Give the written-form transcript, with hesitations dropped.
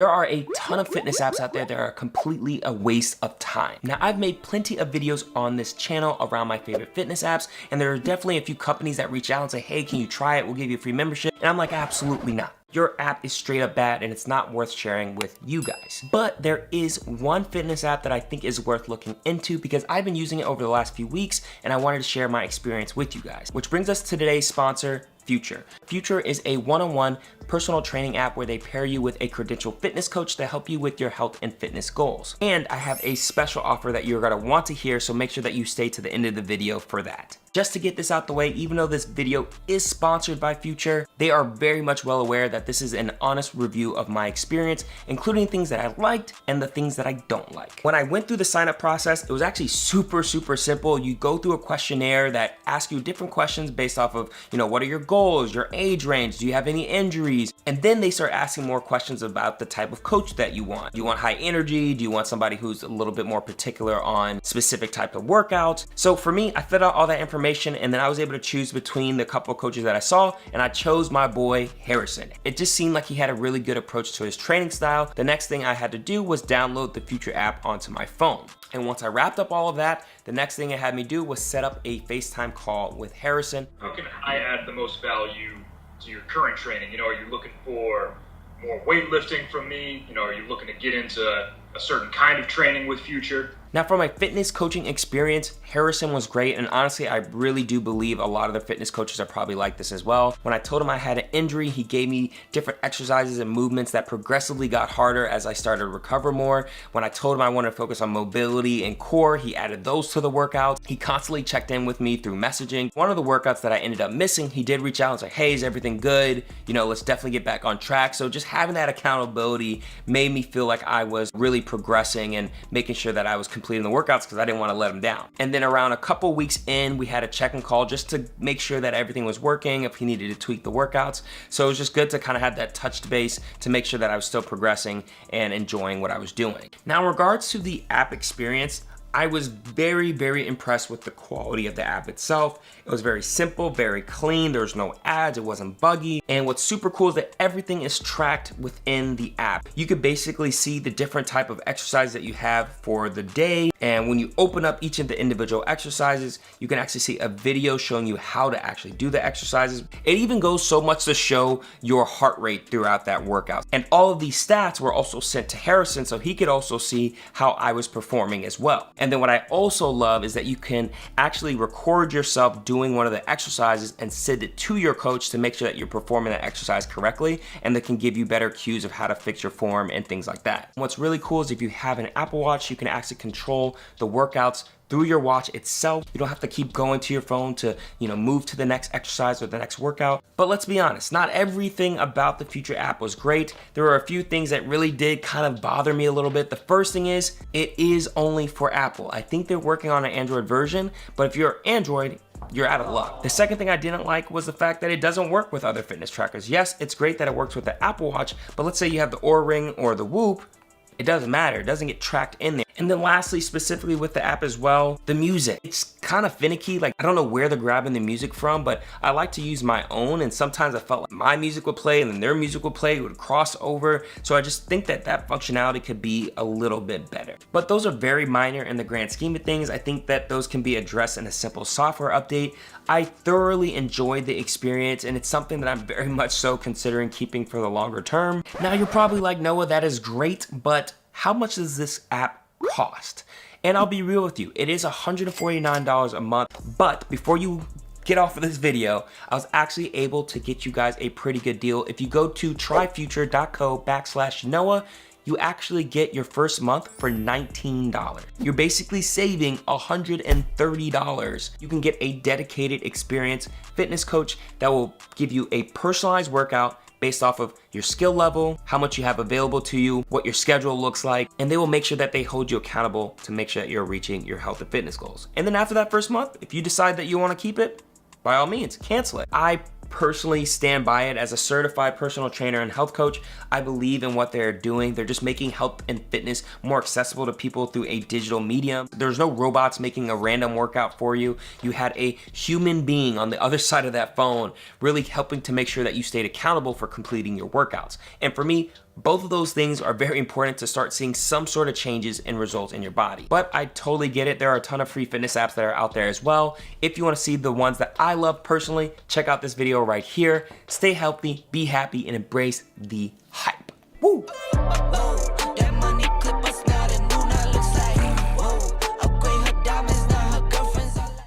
There are a ton of fitness apps out there that are completely a waste of time. Now, I've made plenty of videos on this channel around my favorite fitness apps, and there are definitely a few companies that reach out and say, hey, can you try it? We'll give you a free membership. And I'm like, absolutely not. Your app is straight up bad and it's not worth sharing with you guys. But there is one fitness app that I think is worth looking into because I've been using it over the last few weeks and I wanted to share my experience with you guys. Which brings us to today's sponsor, Future. Future is a one-on-one personal training app where they pair you with a credentialed fitness coach to help you with your health and fitness goals. And I have a special offer that you're gonna want to hear, so make sure that you stay to the end of the video for that. Just to get this out the way, even though this video is sponsored by Future, they are very much well aware that this is an honest review of my experience, including things that I liked and the things that I don't like. When I went through the sign up process, it was actually super simple. You go through a questionnaire that asks you different questions based off of, what are your goals, your age range, do you have any injuries? And then they start asking more questions about the type of coach that you want. Do you want high energy? Do you want somebody who's a little bit more particular on specific type of workouts? So for me, I filled out all that information and then I was able to choose between the couple of coaches that I saw, and I chose my boy Harrison. It just seemed like he had a really good approach to his training style. The next thing I had to do was download the Future app onto my phone. And once I wrapped up all of that, the next thing it had me do was set up a FaceTime call with Harrison. How can I add the most value to your current training? Are you looking for more weightlifting from me? Are you looking to get into a certain kind of training with Future? Now, for my fitness coaching experience, Harrison was great, and honestly, I really do believe a lot of the fitness coaches are probably like this as well. When I told him I had an injury, he gave me different exercises and movements that progressively got harder as I started to recover more. When I told him I wanted to focus on mobility and core, he added those to the workouts. He constantly checked in with me through messaging. One of the workouts that I ended up missing, he did reach out and say, hey, is everything good? Let's definitely get back on track. So just having that accountability made me feel like I was really progressing and making sure that I was completing the workouts because I didn't want to let him down. And then around a couple weeks in, we had a check-in call just to make sure that everything was working, if he needed to tweak the workouts. So it was just good to kind of have that touched base to make sure that I was still progressing and enjoying what I was doing. Now, in regards to the app experience, I was very impressed with the quality of the app itself. It was very simple, very clean. There was no ads, it wasn't buggy. And what's super cool is that everything is tracked within the app. You could basically see the different type of exercise that you have for the day. And when you open up each of the individual exercises, you can actually see a video showing you how to actually do the exercises. It even goes so much to show your heart rate throughout that workout. And all of these stats were also sent to Harrison so he could also see how I was performing as well. And then what I also love is that you can actually record yourself doing one of the exercises and send it to your coach to make sure that you're performing that exercise correctly, and that can give you better cues of how to fix your form and things like that. What's really cool is if you have an Apple Watch, you can actually control the workouts through your watch itself. You don't have to keep going to your phone to, move to the next exercise or the next workout. But let's be honest, not everything about the Future app was great. There were a few things that really did kind of bother me a little bit. The first thing is, it is only for Apple. I think they're working on an Android version, but if you're Android, you're out of luck. The second thing I didn't like was the fact that it doesn't work with other fitness trackers. Yes, it's great that it works with the Apple Watch, but let's say you have the Oura Ring or the Whoop, it doesn't matter, it doesn't get tracked in there. And then lastly, specifically with the app as well, the music. It's kind of finicky, I don't know where they're grabbing the music from, but I like to use my own, and sometimes I felt like my music would play and then their music would play, it would cross over. So I just think that that functionality could be a little bit better. But those are very minor in the grand scheme of things. I think that those can be addressed in a simple software update. I thoroughly enjoyed the experience, and it's something that I'm very much so considering keeping for the longer term. Now you're probably like, Noah, that is great, but how much does this app cost? And I'll be real with you, it is $149 a month, but before you get off of this video, I was actually able to get you guys a pretty good deal. If you go to tryfuture.co/Noah, you actually get your first month for $19. You're basically saving $130. You can get a dedicated experienced fitness coach that will give you a personalized workout based off of your skill level, how much you have available to you, what your schedule looks like, and they will make sure that they hold you accountable to make sure that you're reaching your health and fitness goals. And then after that first month, if you decide that you want to keep it, by all means, cancel it. I personally stand by it. As a certified personal trainer and health coach, I believe in what they're doing. They're just making health and fitness more accessible to people through a digital medium. There's no robots making a random workout for you. You had a human being on the other side of that phone really helping to make sure that you stayed accountable for completing your workouts. And for me, Both of those things are very important to start seeing some sort of changes and results in your body. But I totally get it. There are a ton of free fitness apps that are out there as well. If you want to see the ones that I love personally, check out this video right here. Stay healthy, be happy, and embrace the hype. Woo!